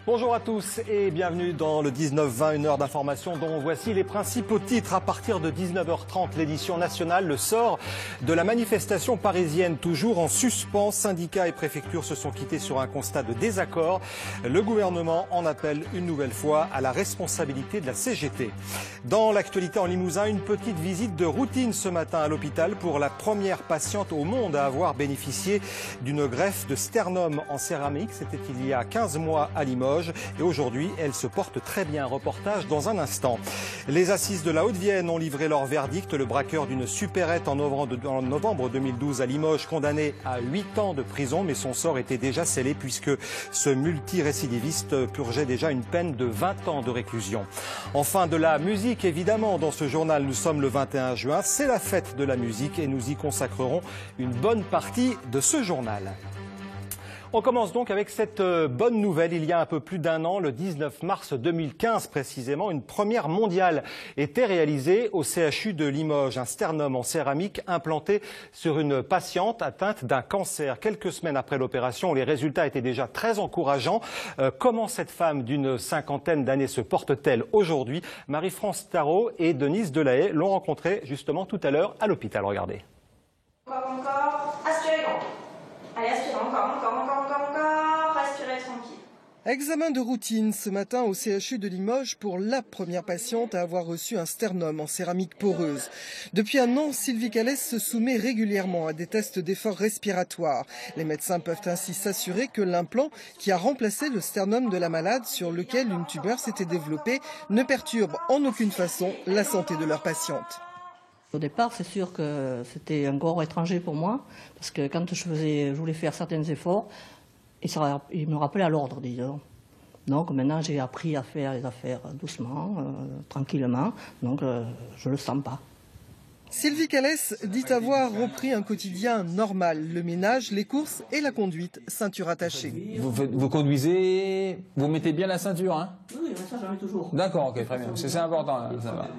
Bonjour à tous et bienvenue dans le 19-20, une heure d'information dont voici les principaux titres. À partir de 19h30, l'édition nationale, le sort de la manifestation parisienne, toujours en suspens. Syndicats et préfectures se sont quittés sur un constat de désaccord. Le gouvernement en appelle une nouvelle fois à la responsabilité de la CGT. Dans l'actualité en Limousin, une petite visite de routine ce matin à l'hôpital pour la première patiente au monde à avoir bénéficié d'une greffe de sternum en céramique. C'était il y a 15 mois à Limoges. Et aujourd'hui, elle se porte très bien. Reportage dans un instant. Les assises de la Haute-Vienne ont livré leur verdict. Le braqueur d'une supérette en novembre 2012 à Limoges, condamné à 8 ans de prison, mais son sort était déjà scellé puisque ce multirécidiviste purgeait déjà une peine de 20 ans de réclusion. Enfin, de la musique, évidemment, dans ce journal. Nous sommes le 21 juin. C'est la fête de la musique et nous y consacrerons une bonne partie de ce journal. On commence donc avec cette bonne nouvelle. Il y a un peu plus d'un an, le 19 mars 2015 précisément, une première mondiale était réalisée au CHU de Limoges. Un sternum en céramique implanté sur une patiente atteinte d'un cancer. Quelques semaines après l'opération, les résultats étaient déjà très encourageants. Comment cette femme d'une cinquantaine d'années se porte-t-elle aujourd'hui? Marie-France Tarot et Denise Delahaye l'ont rencontrée justement tout à l'heure à l'hôpital. Regardez. Encore, aspirez grand. Allez, aspirez encore, respirez tranquille. Examen de routine ce matin au CHU de Limoges pour la première patiente à avoir reçu un sternum en céramique poreuse. Depuis un an, Sylvie Calès se soumet régulièrement à des tests d'effort respiratoire. Les médecins peuvent ainsi s'assurer que l'implant qui a remplacé le sternum de la malade sur lequel une tumeur s'était développée ne perturbe en aucune façon la santé de leur patiente. Au départ, c'est sûr que c'était un corps étranger pour moi, parce que quand je voulais faire certains efforts, il me rappelait à l'ordre, disons. Donc maintenant, j'ai appris à faire les affaires doucement, tranquillement, donc je ne le sens pas. Sylvie Calès dit avoir repris un quotidien normal. Le ménage, les courses et la conduite, ceinture attachée. Vous conduisez, vous mettez bien la ceinture, hein? Oui, ça j'en mets toujours. D'accord, ok, très bien. C'est important, ça va.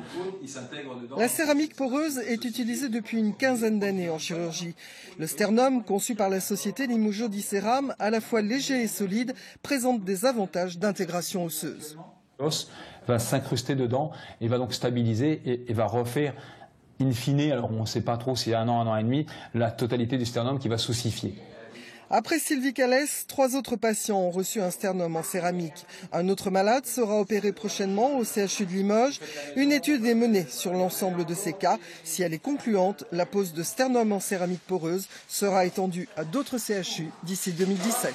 La céramique poreuse est utilisée depuis une quinzaine d'années en chirurgie. Le sternum, conçu par la société Limougeot Dicéram, à la fois léger et solide, présente des avantages d'intégration osseuse. L'os va s'incruster dedans et va donc stabiliser et va refaire in fine, alors on ne sait pas trop si un an et demi, la totalité du sternum qui va s'ossifier. Après Sylvie Calès, 3 autres patients ont reçu un sternum en céramique. Un autre malade sera opéré prochainement au CHU de Limoges. Une étude est menée sur l'ensemble de ces cas. Si elle est concluante, la pose de sternum en céramique poreuse sera étendue à d'autres CHU d'ici 2017.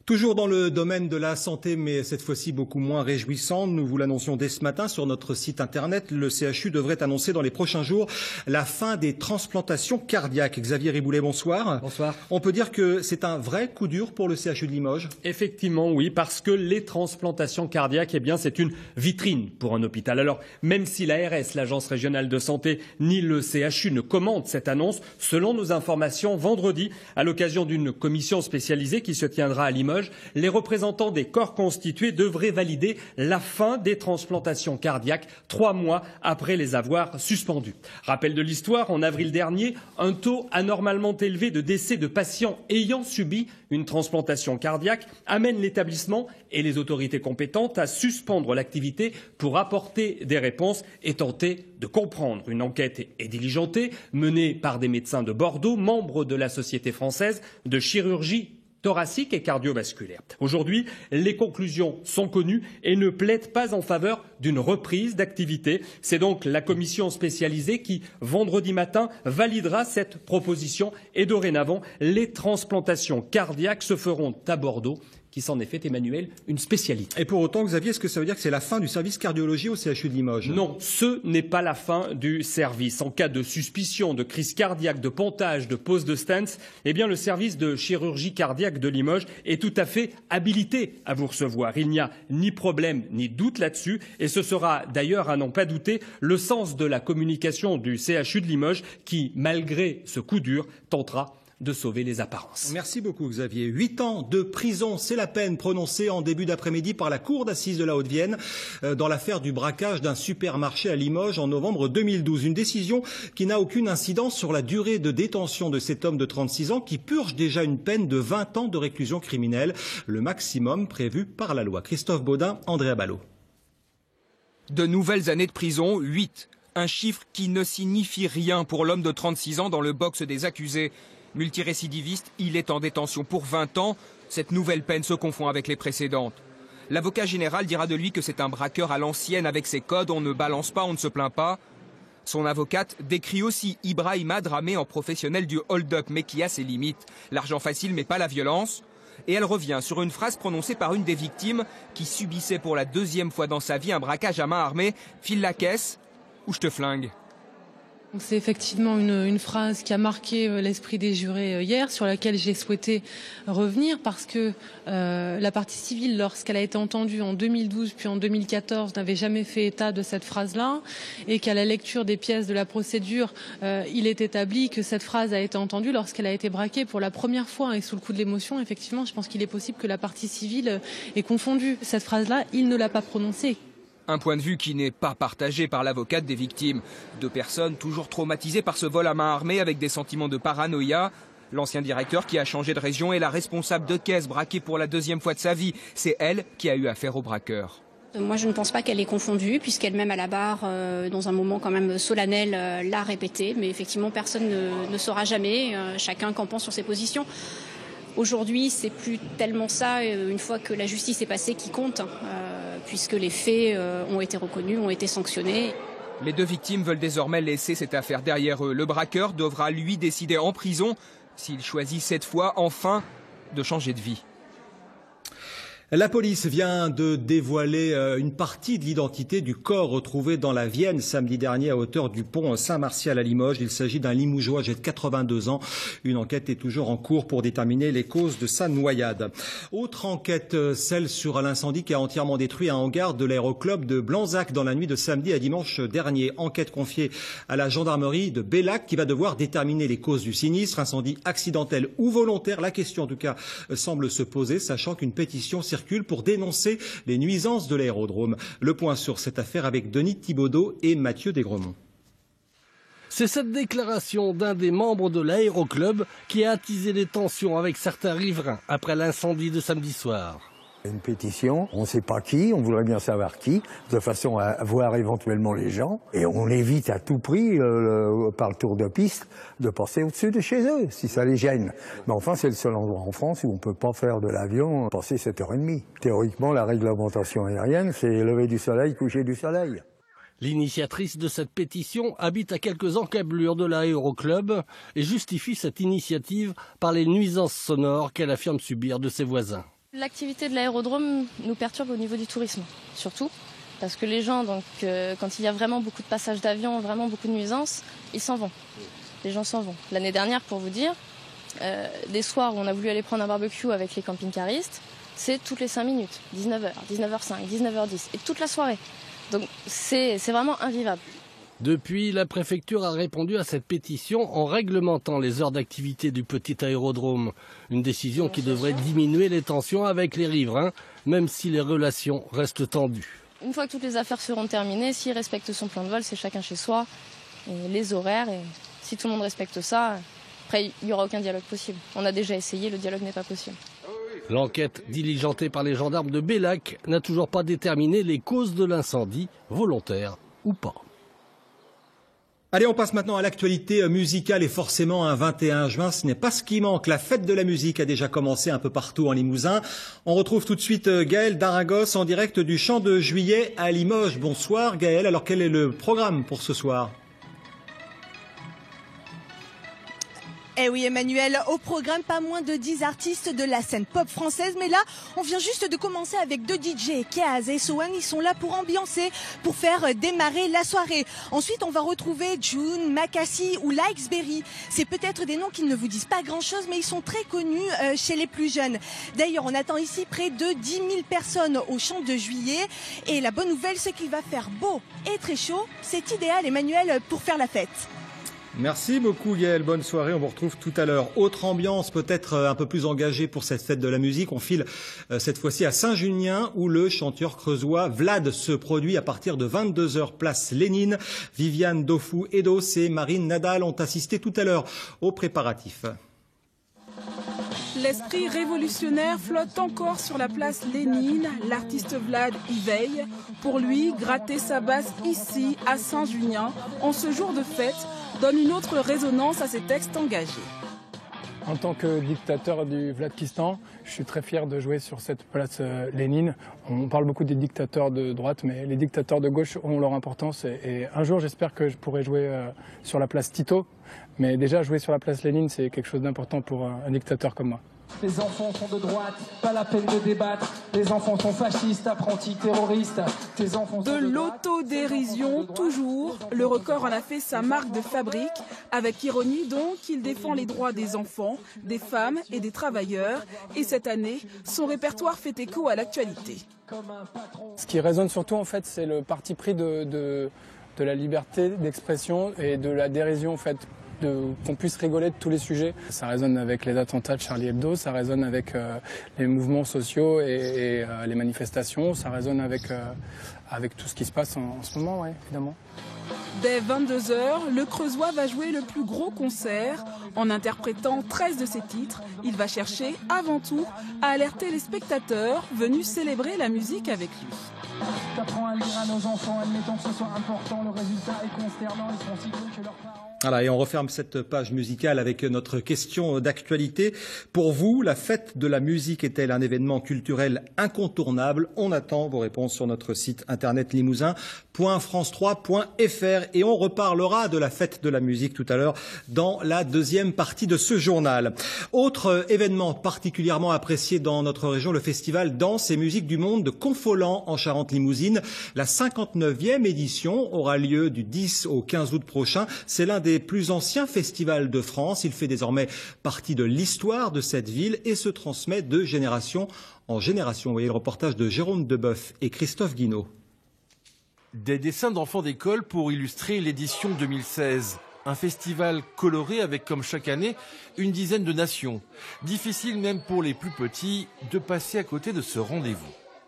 Toujours dans le domaine de la santé, mais cette fois-ci beaucoup moins réjouissant. Nous vous l'annoncions dès ce matin sur notre site internet. Le CHU devrait annoncer dans les prochains jours la fin des transplantations cardiaques. Xavier Riboulet, bonsoir. Bonsoir. On peut dire que c'est un vrai coup dur pour le CHU de Limoges? Effectivement, oui, parce que les transplantations cardiaques, eh bien, c'est une vitrine pour un hôpital. Alors, même si l'ARS, l'Agence régionale de santé, ni le CHU ne commentent cette annonce, selon nos informations, vendredi, à l'occasion d'une commission spécialisée qui se tiendra à Limoges, les représentants des corps constitués devraient valider la fin des transplantations cardiaques 3 mois après les avoir suspendues. Rappel de l'histoire, en avril dernier, un taux anormalement élevé de décès de patients ayant subi une transplantation cardiaque amène l'établissement et les autorités compétentes à suspendre l'activité pour apporter des réponses et tenter de comprendre. Une enquête est diligentée, menée par des médecins de Bordeaux, membres de la Société française de chirurgie thoracique et cardiovasculaire. Aujourd'hui, les conclusions sont connues et ne plaident pas en faveur d'une reprise d'activité. C'est donc la commission spécialisée qui, vendredi matin, validera cette proposition et dorénavant, les transplantations cardiaques se feront à Bordeaux, qui s'en est fait, Emmanuel, une spécialité. Et pour autant, Xavier, est-ce que ça veut dire que c'est la fin du service cardiologie au CHU de Limoges? Non, ce n'est pas la fin du service. En cas de suspicion de crise cardiaque, de pontage, de pose de stents, eh bien, le service de chirurgie cardiaque de Limoges est tout à fait habilité à vous recevoir. Il n'y a ni problème ni doute là-dessus et ce sera d'ailleurs, à n'en pas douter, le sens de la communication du CHU de Limoges qui, malgré ce coup dur, tentera de sauver les apparences. Merci beaucoup Xavier. 8 ans de prison, c'est la peine prononcée en début d'après-midi par la cour d'assises de la Haute-Vienne dans l'affaire du braquage d'un supermarché à Limoges en novembre 2012. Une décision qui n'a aucune incidence sur la durée de détention de cet homme de 36 ans qui purge déjà une peine de 20 ans de réclusion criminelle, le maximum prévu par la loi. Christophe Baudin, Andrea Ballot. De nouvelles années de prison, 8. Un chiffre qui ne signifie rien pour l'homme de 36 ans dans le box des accusés. Multirécidiviste, il est en détention pour 20 ans. Cette nouvelle peine se confond avec les précédentes. L'avocat général dira de lui que c'est un braqueur à l'ancienne avec ses codes, on ne balance pas, on ne se plaint pas. Son avocate décrit aussi Ibrahima Dramé en professionnel du hold-up, mais qui a ses limites. L'argent facile, mais pas la violence. Et elle revient sur une phrase prononcée par une des victimes qui subissait pour la 2e fois dans sa vie un braquage à main armée. File la caisse ou je te flingue. C'est effectivement une phrase qui a marqué l'esprit des jurés hier, sur laquelle j'ai souhaité revenir parce que la partie civile, lorsqu'elle a été entendue en 2012 puis en 2014, n'avait jamais fait état de cette phrase-là et qu'à la lecture des pièces de la procédure, il est établi que cette phrase a été entendue lorsqu'elle a été braquée pour la première fois et sous le coup de l'émotion. Effectivement, je pense qu'il est possible que la partie civile ait confondu cette phrase-là. Il ne l'a pas prononcée. Un point de vue qui n'est pas partagé par l'avocate des victimes. 2 personnes toujours traumatisées par ce vol à main armée avec des sentiments de paranoïa. L'ancien directeur qui a changé de région est la responsable de caisse braquée pour la 2e fois de sa vie. C'est elle qui a eu affaire au braqueur. Moi, je ne pense pas qu'elle ait confondu, puisqu'elle-même à la barre, dans un moment quand même solennel, l'a répété. Mais effectivement, personne ne saura jamais. Chacun campant sur ses positions. Aujourd'hui, c'est plus tellement ça, une fois que la justice est passée, qui compte, puisque les faits ont été reconnus, ont été sanctionnés. Les 2 victimes veulent désormais laisser cette affaire derrière eux. Le braqueur devra lui décider en prison s'il choisit cette fois enfin de changer de vie. La police vient de dévoiler une partie de l'identité du corps retrouvé dans la Vienne samedi dernier à hauteur du pont Saint-Martial à Limoges. Il s'agit d'un Limougeois âgé de 82 ans. Une enquête est toujours en cours pour déterminer les causes de sa noyade. Autre enquête, celle sur l'incendie qui a entièrement détruit un hangar de l'aéroclub de Blanzac dans la nuit de samedi à dimanche dernier. Enquête confiée à la gendarmerie de Bellac qui va devoir déterminer les causes du sinistre. Incendie accidentel ou volontaire, la question en tout cas semble se poser, sachant qu'une pétition circule pour dénoncer les nuisances de l'aérodrome. Le point sur cette affaire avec Denis Thibaudeau et Mathieu Desgremont. C'est cette déclaration d'un des membres de l'aéroclub qui a attisé les tensions avec certains riverains après l'incendie de samedi soir. Une pétition, on ne sait pas qui, on voudrait bien savoir qui, de façon à voir éventuellement les gens. Et on évite à tout prix, par le tour de piste, de passer au-dessus de chez eux, si ça les gêne. Mais enfin, c'est le seul endroit en France où on ne peut pas faire de l'avion passer 7h30. Théoriquement, la réglementation aérienne, c'est lever du soleil, coucher du soleil. L'initiatrice de cette pétition habite à quelques encablures de l'aéroclub et justifie cette initiative par les nuisances sonores qu'elle affirme subir de ses voisins. L'activité de l'aérodrome nous perturbe au niveau du tourisme, surtout, parce que les gens, quand il y a vraiment beaucoup de passages d'avions, vraiment beaucoup de nuisances, ils s'en vont. Les gens s'en vont. L'année dernière, pour vous dire, des soirs où on a voulu aller prendre un barbecue avec les camping-caristes, c'est toutes les 5 minutes, 19h, 19h05, 19h10, et toute la soirée. Donc c'est vraiment invivable. Depuis, la préfecture a répondu à cette pétition en réglementant les heures d'activité du petit aérodrome. Une décision qui devrait diminuer les tensions avec les riverains, même si les relations restent tendues. Une fois que toutes les affaires seront terminées, s'il respecte son plan de vol, c'est chacun chez soi, et les horaires, et si tout le monde respecte ça, après il n'y aura aucun dialogue possible. On a déjà essayé, le dialogue n'est pas possible. L'enquête diligentée par les gendarmes de Bellac n'a toujours pas déterminé les causes de l'incendie, volontaire ou pas. Allez, on passe maintenant à l'actualité musicale et forcément un 21 juin, ce n'est pas ce qui manque. La fête de la musique a déjà commencé un peu partout en Limousin. On retrouve tout de suite Gaëlle Daragos en direct du Champ de Juillet à Limoges. Bonsoir Gaëlle, alors quel est le programme pour ce soir ? Eh oui Emmanuel, au programme pas moins de 10 artistes de la scène pop française, mais là on vient juste de commencer avec 2 DJ, Keaz et Sohan, ils sont là pour ambiancer, pour faire démarrer la soirée. Ensuite on va retrouver June, Makassi ou Likesberry. C'est peut-être des noms qui ne vous disent pas grand chose, mais ils sont très connus chez les plus jeunes. D'ailleurs on attend ici près de 10 000 personnes au Champ de Juillet, et la bonne nouvelle c'est qu'il va faire beau et très chaud. C'est idéal Emmanuel pour faire la fête. Merci beaucoup Gaël, bonne soirée, on vous retrouve tout à l'heure. Autre ambiance peut-être un peu plus engagée pour cette fête de la musique, on file cette fois-ci à Saint-Junien où le chanteur creusois Vlad se produit à partir de 22h place Lénine. Viviane Dofou-Edos et Marine Nadal ont assisté tout à l'heure aux préparatifs. L'esprit révolutionnaire flotte encore sur la place Lénine. L'artiste Vlad y veille. Pour lui, gratter sa basse ici, à Saint-Junien, en ce jour de fête, donne une autre résonance à ses textes engagés. En tant que dictateur du Vladkistan, je suis très fier de jouer sur cette place Lénine. On parle beaucoup des dictateurs de droite, mais les dictateurs de gauche ont leur importance. Et un jour, j'espère que je pourrai jouer sur la place Tito. Mais déjà, jouer sur la place Lénine, c'est quelque chose d'important pour un dictateur comme moi. Les enfants sont de droite, pas la peine de débattre. Les enfants sont fascistes, apprentis terroristes. Tes enfants sont de l'autodérision, toujours. Le record en a fait sa marque de fabrique. Avec ironie donc, il défend les droits des enfants, des femmes et des travailleurs. Et cette année, son répertoire fait écho à l'actualité. Ce qui résonne surtout, en fait, c'est le parti pris de la liberté d'expression et de la dérision, en fait. Qu'on puisse rigoler de tous les sujets. Ça résonne avec les attentats de Charlie Hebdo, ça résonne avec les mouvements sociaux et les manifestations, ça résonne avec tout ce qui se passe en ce moment, ouais, évidemment. Dès 22h, le Creusois va jouer le plus gros concert. En interprétant 13 de ses titres, il va chercher avant tout à alerter les spectateurs venus célébrer la musique avec lui. T'apprends à lire à nos enfants, admettons que ce soit important, le résultat est consternant, ils seront si cons que leurs parents... Voilà, et on referme cette page musicale avec notre question d'actualité. Pour vous, la fête de la musique est-elle un événement culturel incontournable? On attend vos réponses sur notre site internet limousin.france3.fr et on reparlera de la fête de la musique tout à l'heure dans la deuxième partie de ce journal. Autre événement particulièrement apprécié dans notre région, le festival Danse et musique du monde de Confolens en Charente-Limousine. La 59e édition aura lieu du 10 au 15 août prochain. C'est l'un des plus anciens festivals de France. Il fait désormais partie de l'histoire de cette ville et se transmet de génération en génération. Vous voyez le reportage de Jérôme Deboeuf et Christophe Guinaud. Des dessins d'enfants d'école pour illustrer l'édition 2016. Un festival coloré avec, comme chaque année, une dizaine de nations. Difficile même pour les plus petits de passer à côté de ce rendez-vous.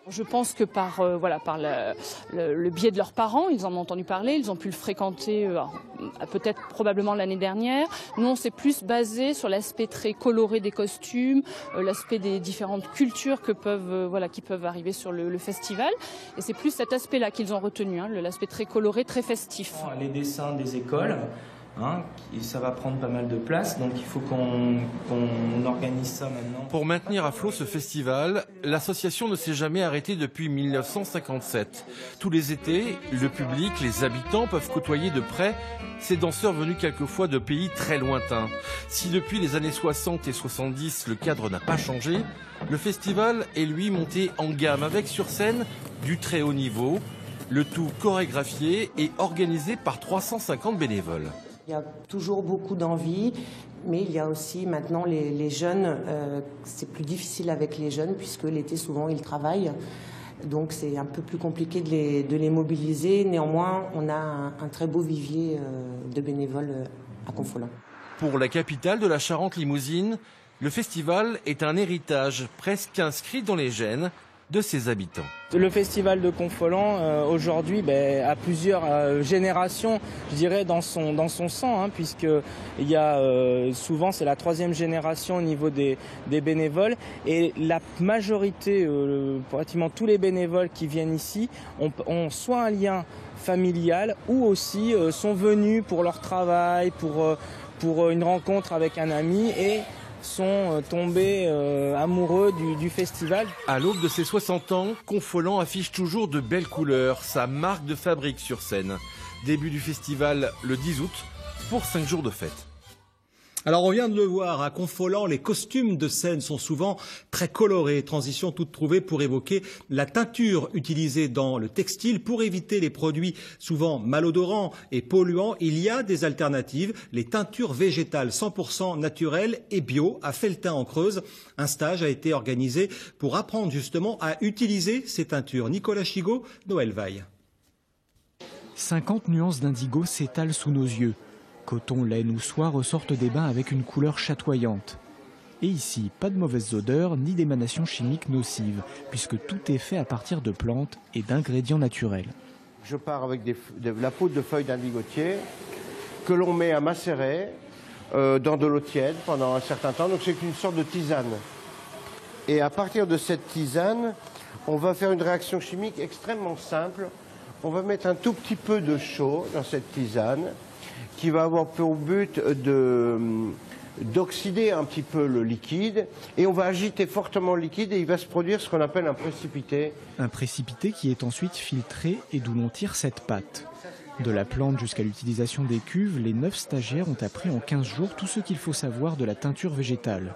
Je pense que par le biais de leurs parents, ils en ont entendu parler, ils ont pu le fréquenter peut-être probablement l'année dernière. Nous, on s'est plus basé sur l'aspect très coloré des costumes, l'aspect des différentes cultures qui peuvent arriver sur le festival. Et c'est plus cet aspect-là qu'ils ont retenu, l'aspect très coloré, très festif. Les dessins des écoles. Ça va prendre pas mal de place, donc il faut qu'on organise ça maintenant. Pour maintenir à flot ce festival, l'association ne s'est jamais arrêtée depuis 1957. Tous les étés, le public, les habitants peuvent côtoyer de près ces danseurs venus quelquefois de pays très lointains. Si depuis les années 60 et 70, le cadre n'a pas changé, le festival est lui monté en gamme avec sur scène du très haut niveau, le tout chorégraphié et organisé par 350 bénévoles. Il y a toujours beaucoup d'envie, mais il y a aussi maintenant les jeunes. C'est plus difficile avec les jeunes puisque l'été souvent ils travaillent. Donc c'est un peu plus compliqué de les mobiliser. Néanmoins, on a un très beau vivier de bénévoles à Confolens. Pour la capitale de la Charente-Limousine, le festival est un héritage presque inscrit dans les gènes de ses habitants. Le festival de Confolens aujourd'hui a plusieurs générations, je dirais, dans son sang, puisque il y a souvent c'est la 3e génération au niveau des bénévoles et la majorité, pratiquement tous les bénévoles qui viennent ici ont soit un lien familial ou aussi sont venus pour leur travail, pour une rencontre avec un ami et sont tombés amoureux du festival. À l'aube de ses 60 ans, Confolens affiche toujours de belles couleurs, sa marque de fabrique sur scène. Début du festival le 10 août pour 5 jours de fête. Alors on vient de le voir, à Confolens, les costumes de scène sont souvent très colorés. Transition toute trouvée pour évoquer la teinture utilisée dans le textile. Pour éviter les produits souvent malodorants et polluants, il y a des alternatives. Les teintures végétales 100% naturelles et bio à Felletin en Creuse. Un stage a été organisé pour apprendre justement à utiliser ces teintures. Nicolas Chigot, Noël Vaille. 50 nuances d'indigo s'étalent sous nos yeux. Coton, laine ou soie ressortent des bains avec une couleur chatoyante. Et ici, pas de mauvaises odeurs ni d'émanations chimiques nocives, puisque tout est fait à partir de plantes et d'ingrédients naturels. Je pars avec de la poudre de feuilles d'indigotier que l'on met à macérer dans de l'eau tiède pendant un certain temps. Donc c'est une sorte de tisane. Et à partir de cette tisane, on va faire une réaction chimique extrêmement simple. On va mettre un tout petit peu de chaud dans cette tisane qui va avoir pour but d'oxyder un petit peu le liquide, et on va agiter fortement le liquide et il va se produire ce qu'on appelle un précipité. Un précipité qui est ensuite filtré et d'où l'on tire cette pâte. De la plante jusqu'à l'utilisation des cuves, les 9 stagiaires ont appris en 15 jours tout ce qu'il faut savoir de la teinture végétale.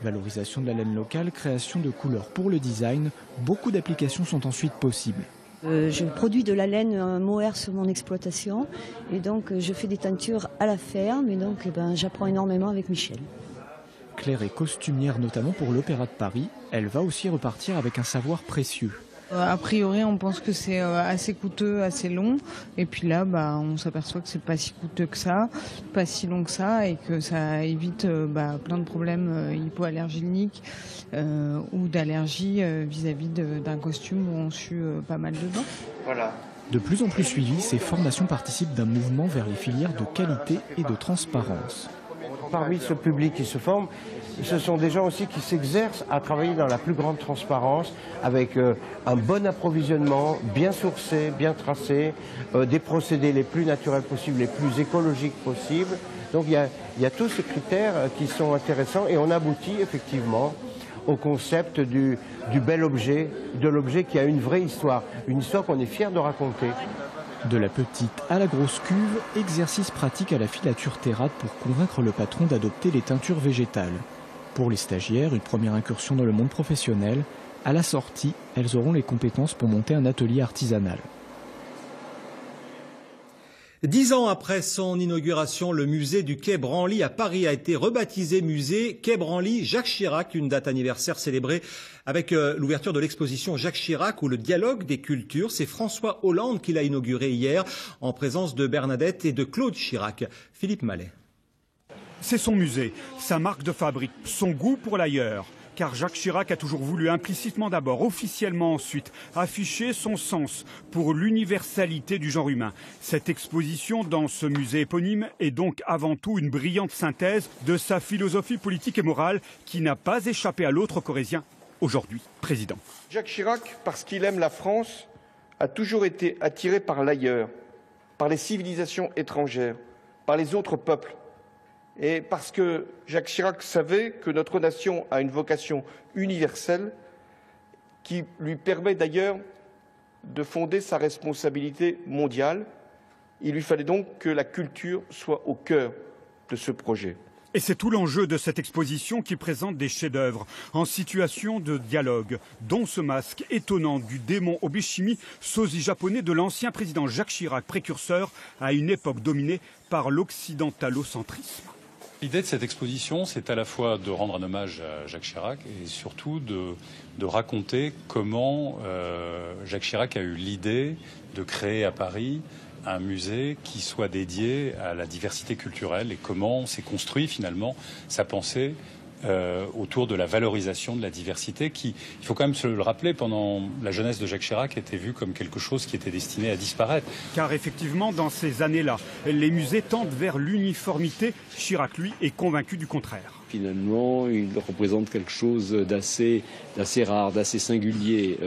Valorisation de la laine locale, création de couleurs pour le design, beaucoup d'applications sont ensuite possibles. Je produis de la laine mohair sur mon exploitation et donc je fais des teintures à la ferme et donc j'apprends énormément avec Michel. Claire est costumière notamment pour l'Opéra de Paris. Elle va aussi repartir avec un savoir précieux. A priori, on pense que c'est assez coûteux, assez long. Et puis là, on s'aperçoit que c'est pas si coûteux que ça, pas si long que ça, et que ça évite plein de problèmes hypoallergéniques ou d'allergies vis-à-vis d'un costume où on sue pas mal dedans. Voilà. De plus en plus suivies, ces formations participent d'un mouvement vers les filières de qualité et de transparence. Parmi ce public qui se forme, ce sont des gens aussi qui s'exercent à travailler dans la plus grande transparence, avec un bon approvisionnement, bien sourcé, bien tracé, des procédés les plus naturels possibles, les plus écologiques possibles. Donc il y a tous ces critères qui sont intéressants et on aboutit effectivement au concept du bel objet, de l'objet qui a une vraie histoire, une histoire qu'on est fier de raconter. De la petite à la grosse cuve, exercice pratique à la filature terrade pour convaincre le patron d'adopter les teintures végétales. Pour les stagiaires, une première incursion dans le monde professionnel. À la sortie, elles auront les compétences pour monter un atelier artisanal. 10 ans après son inauguration, le musée du Quai Branly à Paris a été rebaptisé musée Quai Branly Jacques Chirac, une date anniversaire célébrée avec l'ouverture de l'exposition Jacques Chirac ou le dialogue des cultures. C'est François Hollande qui l'a inauguré hier en présence de Bernadette et de Claude Chirac. Philippe Mallet. C'est son musée, sa marque de fabrique, son goût pour l'ailleurs. Car Jacques Chirac a toujours voulu implicitement d'abord, officiellement ensuite, afficher son sens pour l'universalité du genre humain. Cette exposition dans ce musée éponyme est donc avant tout une brillante synthèse de sa philosophie politique et morale qui n'a pas échappé à l'autre corrézien, aujourd'hui président. Jacques Chirac, parce qu'il aime la France, a toujours été attiré par l'ailleurs, par les civilisations étrangères, par les autres peuples. Et parce que Jacques Chirac savait que notre nation a une vocation universelle qui lui permet d'ailleurs de fonder sa responsabilité mondiale, il lui fallait donc que la culture soit au cœur de ce projet. Et c'est tout l'enjeu de cette exposition qui présente des chefs-d'œuvre en situation de dialogue, dont ce masque étonnant du démon Obeshimi, sosie japonais de l'ancien président Jacques Chirac, précurseur à une époque dominée par l'occidentalocentrisme. L'idée de cette exposition, c'est à la fois de rendre un hommage à Jacques Chirac et surtout de raconter comment Jacques Chirac a eu l'idée de créer à Paris un musée qui soit dédié à la diversité culturelle et comment s'est construit finalement sa pensée autour de la valorisation de la diversité qui, il faut quand même se le rappeler, pendant la jeunesse de Jacques Chirac était vu comme quelque chose qui était destiné à disparaître. Car effectivement, dans ces années-là, les musées tendent vers l'uniformité. Chirac, lui, est convaincu du contraire. Finalement, il représente quelque chose d'assez rare, d'assez singulier.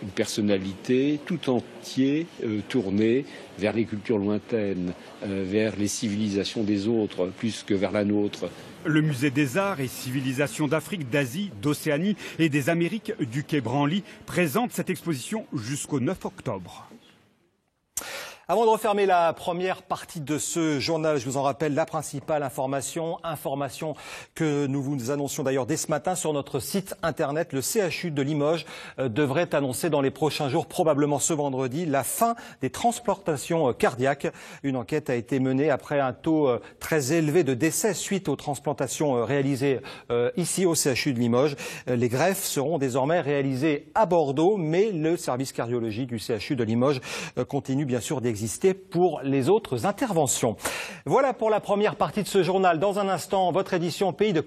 Une personnalité tout entier tournée vers les cultures lointaines, vers les civilisations des autres, plus que vers la nôtre. Le musée des arts et civilisations d'Afrique, d'Asie, d'Océanie et des Amériques du Quai Branly présente cette exposition jusqu'au 9 octobre. Avant de refermer la première partie de ce journal, je vous en rappelle la principale information que nous vous annoncions d'ailleurs dès ce matin sur notre site internet. Le CHU de Limoges devrait annoncer dans les prochains jours, probablement ce vendredi, la fin des transplantations cardiaques. Une enquête a été menée après un taux très élevé de décès suite aux transplantations réalisées ici au CHU de Limoges. Les greffes seront désormais réalisées à Bordeaux, mais le service cardiologie du CHU de Limoges continue bien sûr d'exiger exister pour les autres interventions. Voilà pour la première partie de ce journal. Dans un instant, votre édition Pays de